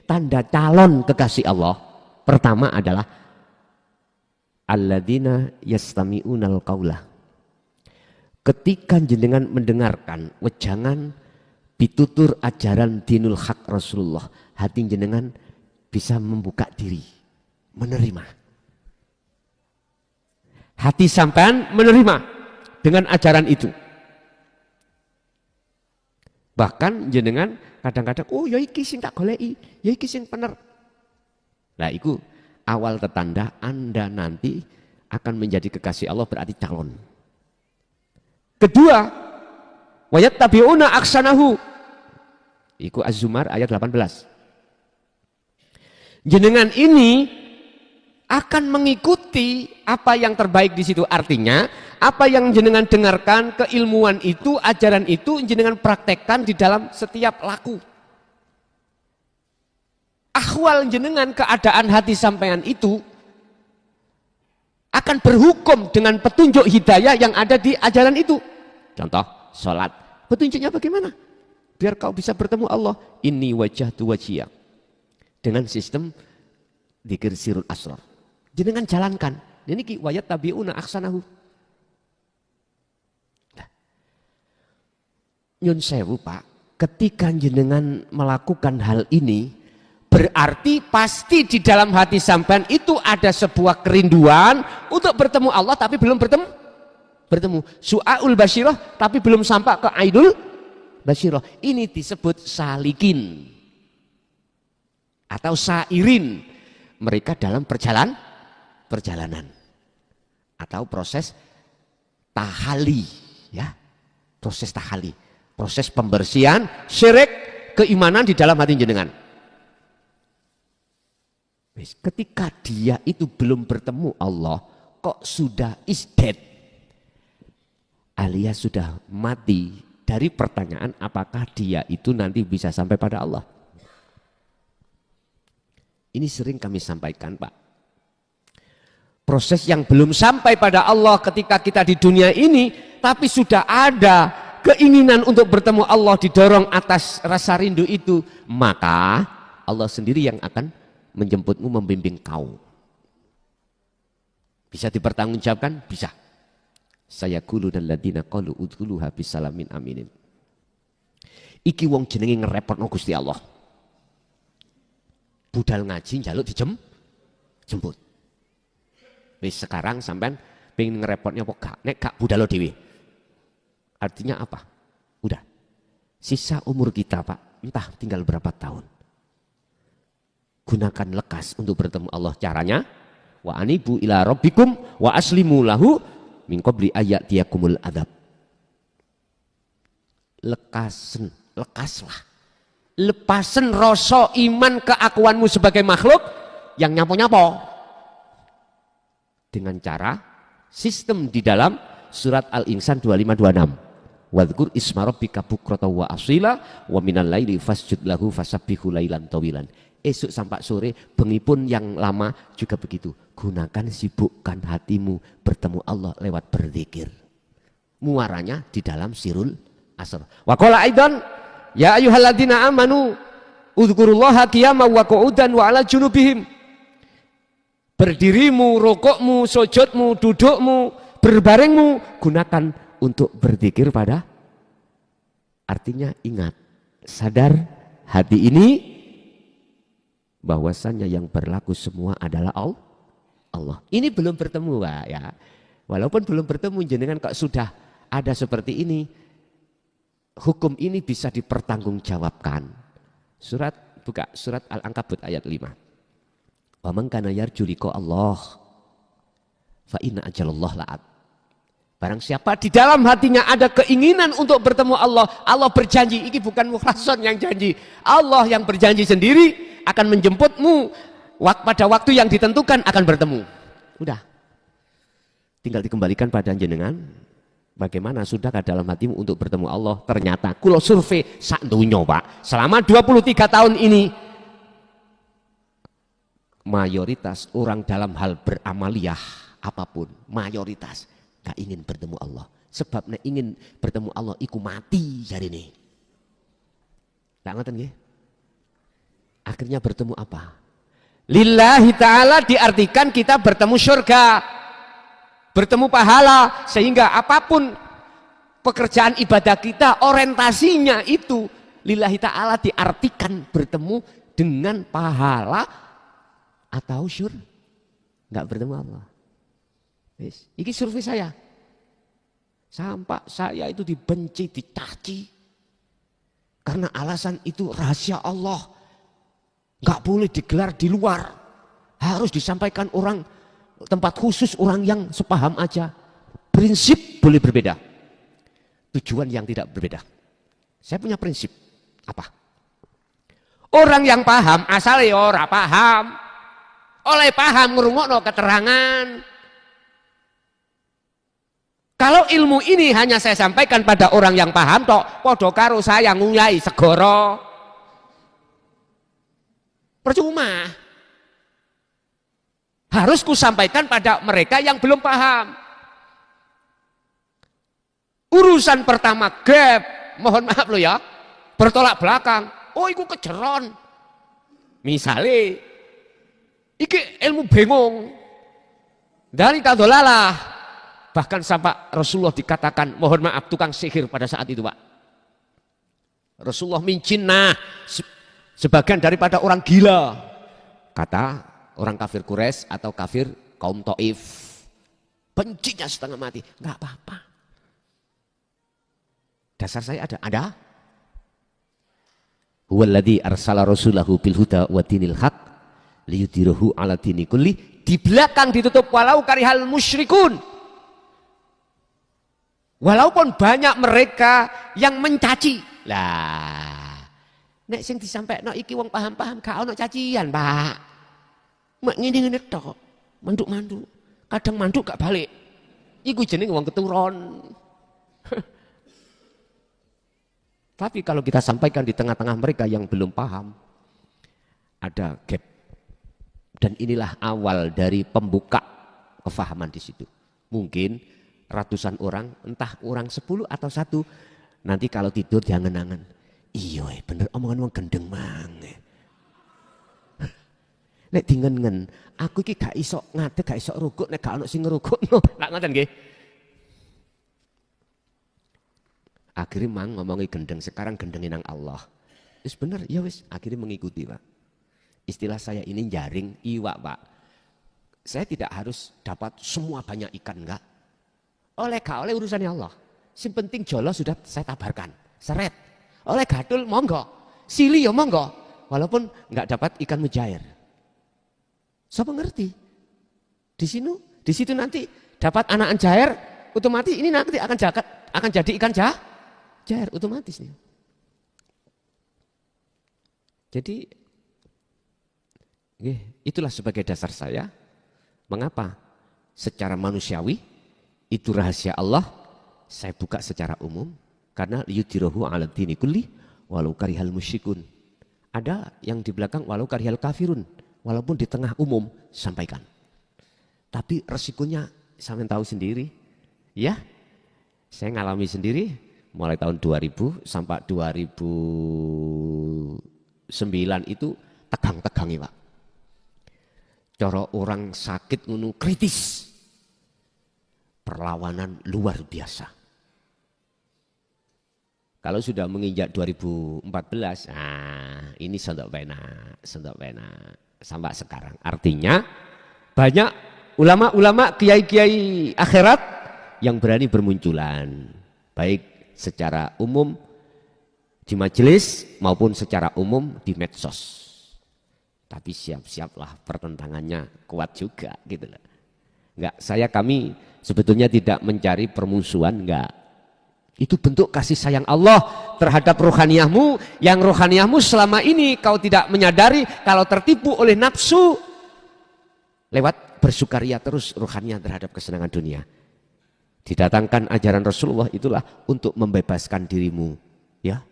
Tanda calon kekasih Allah pertama adalah alladzina yastami'unal qaula. Ketika jenengan mendengarkan wejangan pitutur ajaran dinul haq Rasulullah, hati jenengan bisa membuka diri, menerima. Hati sampean menerima dengan ajaran itu. Bahkan jenengan kadang-kadang, oh ya iki sing tak goleki, ya iki sing bener. Nah itu awal tetanda Anda nanti akan menjadi kekasih Allah, berarti calon. Kedua, wayattabi'una aksanahu. Iku Az-Zumar ayat 18. Jenengan ini akan mengikuti apa yang terbaik di situ. Artinya, apa yang jenengan dengarkan, keilmuan itu, ajaran itu, jenengan praktekkan di dalam setiap laku. Ahwal jenengan, keadaan hati sampean itu akan berhukum dengan petunjuk hidayah yang ada di ajaran itu. Contoh, sholat. Petunjuknya bagaimana? Biar kau bisa bertemu Allah. Inni wajjahtu wajhiya. Dengan sistem dzikir sirul asrar. Jenengan jalankan. Ini ki wayat tabiuna aksanahu. Nyun sewu Pak, ketika jenengan melakukan hal ini, berarti pasti di dalam hati sampean itu ada sebuah kerinduan untuk bertemu Allah, tapi belum bertemu. Su'aul basyirah, tapi belum sampai ke aidul basyirah. Ini disebut salikin atau sairin. Mereka dalam perjalanan atau proses tahali, ya, proses tahali, proses pembersihan syirik keimanan di dalam hati jenengan. Ketika dia itu belum bertemu Allah, kok sudah isdet, alias sudah mati dari pertanyaan apakah dia itu nanti bisa sampai pada Allah. Ini sering kami sampaikan Pak. Proses yang belum sampai pada Allah ketika kita di dunia ini, tapi sudah ada keinginan untuk bertemu Allah, didorong atas rasa rindu itu, maka Allah sendiri yang akan menjemputmu, membimbing kau. Bisa dipertanggungjawabkan? Bisa. Saya kulu dan ladina qalu udkhuluha bisalamin aminin. Iki wong jenenge ngerepotno Gusti Allah. Budal ngaji njaluk dijemput. Wis sekarang sampean pengen ngerepotnya apa gak? Nek gak budal dhewe. Artinya apa? Udah. Sisa umur kita Pak, entah tinggal berapa tahun. Gunakan lekas untuk bertemu Allah. Caranya wa anibu ila rabbikum wa aslimu lahu min qabli ayatiyakumul adzab. Lekaslah. Lepasen rasa iman keakuanmu sebagai makhluk yang nyapo-nyapo. Dengan cara sistem di dalam surat Al-Insan 2526. Wadhkur isma rabbika bukrata wa asila wa minal laili fasjud lahu fasabbihu lailan tawilan. Esok sampai sore bengi pun yang lama juga begitu. Gunakan, sibukkan hatimu bertemu Allah lewat berzikir. Muaranya di dalam sirul asr. Wa qala aidan ya ayyuhalladzina amanu udzukurullaha qiyaman wa qu'udan wa 'ala junubihim. Berdirimu, rukukmu, sujudmu, dudukmu, berbaringmu gunakan untuk berzikir pada, artinya ingat, sadar hati ini bahwasannya yang berlaku semua adalah Allah. Ini belum bertemu Pak ya. Walaupun belum bertemu jenengan kok sudah ada seperti ini. Hukum ini bisa dipertanggungjawabkan. Buka surat Al-Ankabut ayat 5. Wa man kana yarju liqa Allah fa inna ajalallah la'at. Barang siapa di dalam hatinya ada keinginan untuk bertemu Allah, Allah berjanji, ini bukan mukhlason yang janji. Allah yang berjanji sendiri akan menjemputmu pada waktu yang ditentukan akan bertemu. Udah. Tinggal dikembalikan pada jenengan. Bagaimana sudahkah dalam hatimu untuk bertemu Allah? Ternyata kulo survei sak dunyo Pak, selama 23 tahun ini mayoritas orang dalam hal beramaliyah apapun, mayoritas gak ingin bertemu Allah. Sebab nek ingin bertemu Allah iku mati jarine. Tak ngoten nggih? Akhirnya bertemu apa? Lillahi ta'ala diartikan kita bertemu surga, bertemu pahala, sehingga apapun pekerjaan ibadah kita orientasinya itu lillahi ta'ala, diartikan bertemu dengan pahala atau nggak bertemu Allah. Ini survei saya. Sampai saya itu dibenci, dicaci. Karena alasan itu rahasia Allah. Nggak boleh digelar di luar. Harus disampaikan orang, tempat khusus orang yang sepaham aja. Prinsip boleh berbeda. Tujuan yang tidak berbeda. Saya punya prinsip. Apa? Orang yang paham, asal ya ora paham. Oleh paham ngrungokno keterangan. Kalau ilmu ini hanya saya sampaikan pada orang yang paham tok, padha karo saya nguyai segoro. Percuma. Harus ku sampaikan pada mereka yang belum paham. Urusan pertama gap, mohon maaf lo ya, bertolak belakang. Oh, iku kejeron. Misalnya, iki ilmu bingung. Dari tadolalah. Bahkan sampai Rasulullah dikatakan, mohon maaf, tukang sihir pada saat itu, Pak. Rasulullah mincina sebagian daripada orang gila. Kata orang kafir Quraisy atau kafir kaum Taif. Bencinya setengah mati. Enggak apa-apa. Dasar saya ada. Huwallazi arsala rasulahu bil huda wa dinil haq liyudhirahu ala dini kulli. Di belakang ditutup walau karihal musyrikun. Walaupun banyak mereka yang mencaci. Lah, nek sing disampaikno iki wong paham-paham gak ono cacian, Pak. Mek ngene-ngene tok, manduk-manduk. Kadang manduk gak balik. Iku jenenge wong keturon. Tapi kalau kita sampaikan di tengah-tengah mereka yang belum paham, ada gap. Dan inilah awal dari pembuka kefahaman di situ. Mungkin ratusan orang, entah orang 10 atau 1, nanti kalau tidur jangan-jangan, iya bener omongan wong gendeng maneh. Nek dingen-ngen, aku iki gak iso ngadeg, gak iso rukuk, nek gak ono sing ngrukukno. Lak ngoten nggih. Akhirnya mang ngomongi gendeng, sekarang gendengin nang Allah. Wis bener, ya wis, akhirnya mengikuti, Pak. Istilah saya ini jaring iwak, Pak. Saya tidak harus dapat semua banyak ikan, enggak. Oleh urusannya Allah. Yang penting jolo sudah saya tabarkan, seret. Oleh gadul monggo, sili ya monggo. Walaupun enggak dapat ikan mujair. Siapa ngerti? Di situ nanti dapat anakan jair, otomatis ini nanti akan jadi ikan jair otomatis nih. Jadi itulah sebagai dasar saya. Mengapa? Secara manusiawi itu rahasia Allah, saya buka secara umum karena yudhirahu 'ala dini kulli walau karihal musyrikun. Ada yang di belakang walau karihal kafirun, walaupun di tengah umum sampaikan. Tapi resikonya sampean tahu sendiri, ya. Saya ngalami sendiri mulai tahun 2000 sampai 2009 itu tegang-tegangi, Pak. Cara orang sakit ngono kritis. Perlawanan luar biasa. Kalau sudah menginjak 2014, ini sondok pena sampai sekarang. Artinya banyak ulama-ulama, kiai-kiai akhirat yang berani bermunculan, baik secara umum di majelis maupun secara umum di medsos. Tapi siap-siaplah pertentangannya kuat juga, gitu loh. Kami sebetulnya tidak mencari permusuhan, enggak. Itu bentuk kasih sayang Allah terhadap rohaniyahmu, yang rohaniyahmu selama ini kau tidak menyadari kalau tertipu oleh nafsu. Lewat bersukaria terus rohaniyah terhadap kesenangan dunia. Didatangkan ajaran Rasulullah itulah untuk membebaskan dirimu, ya.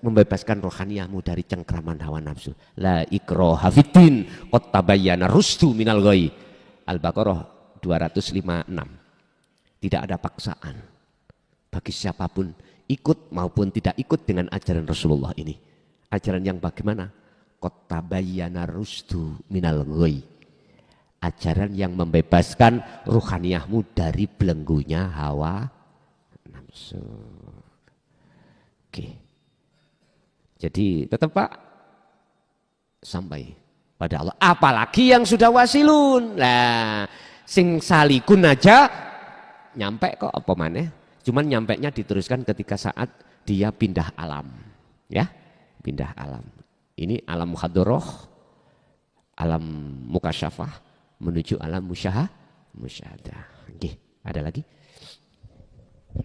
Membebaskan rohaniyahmu dari cengkraman hawa nafsu. La ikraha fiddin, qad tabayyana rusdu minal ghayy. Al-Baqarah 256. Tidak ada paksaan bagi siapapun ikut maupun tidak ikut dengan ajaran Rasulullah ini. Ajaran yang bagaimana? qad tabayyana rusdu minal ghoi. Ajaran yang membebaskan ruhaniyahmu dari belenggunya hawa nafsu. Oke. Jadi tetap Pak sampai pada Allah. Apalagi yang sudah wasilun. Nah, sing salikun aja nyampe kok apa maneh. Cuman nyampainya diteruskan ketika saat dia pindah alam. Ya, pindah alam. Ini alam hadroh, alam mukasyafah menuju alam musyahadah. Oke, ada lagi?